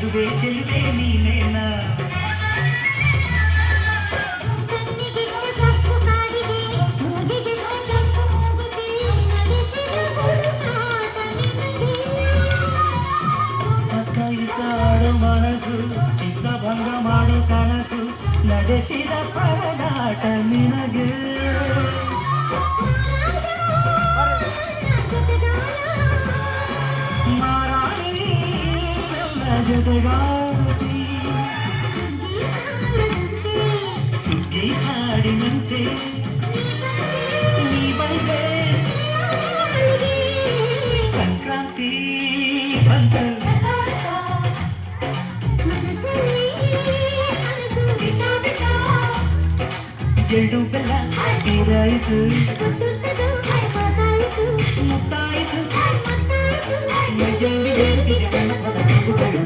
ಚೆಲುವೆ ಚೆಲುವೆ ನೀನೇನಾ ಮನಸ್ಸು ಚಿತ್ತಭಂಗ ಮಾಡು ಕನಸು ನಡೆಸಿದ ಪರದಾಟ ನಿನಗೆ ಮಾರಾಣಿ ನನ್ನ ಜೊತೆಗಾತಿ ಸುಗ್ಗಿ ಹಾಡಿನಂತೆ ನೀ ಬಂದೆ ಸಂಕ್ರಾಂತಿ ಬಂತು ಜಲ್ಡು ಬೆಲ್ಲ ತೀರಾಯಿತು ಮುತ್ತಾಯಿತು ಮೈಯಲ್ಲಿ ಏರ್ತಿದೆ ಕಣ್ಣದ ಕೂಗುಗಳು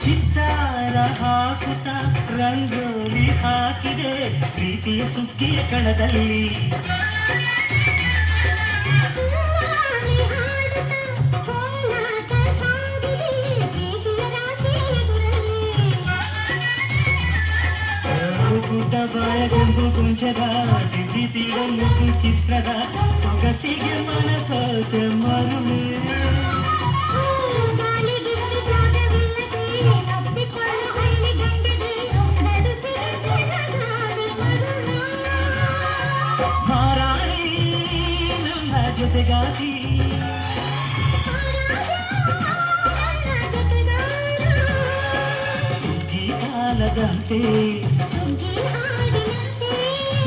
ಚಿತ್ತಾರ ಹಾಕುತ್ತ ರಂಗೋಲಿ ಹಾಕಿದೆ ಪ್ರೀತಿಯ ಸುಗ್ಗಿಯ ಕಣದಲ್ಲಿ ಗುಡ್ಡ ಬಾಯ ಗುಂಬು ಕುಂಚದ ದಿದ್ದಿ ತೀರ ಮುಗು ಚಿತ್ರದ ಸೊಗಸಿಗೆ ಮನಸೋತೆ ಮರುಳು ಜೊತೆಗಾತಿ ಸುಗ್ಗಿ ಕಾಲದಂತೆ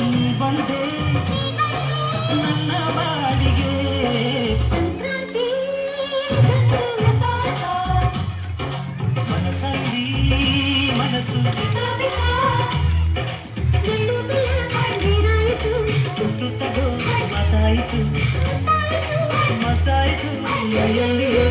ನೀ ಬಂದೆ ನನ್ನ ಬಾಡಿಗೆ ಮನಸ್ಸಲ್ಲಿ ಮನಸ್ಸು ಹುಟ್ಟುತ್ತದೋ ಮಾತಾಯಿತು ಮತ್ತಾಯಿತು ಮೈಯಲ್ಲಿ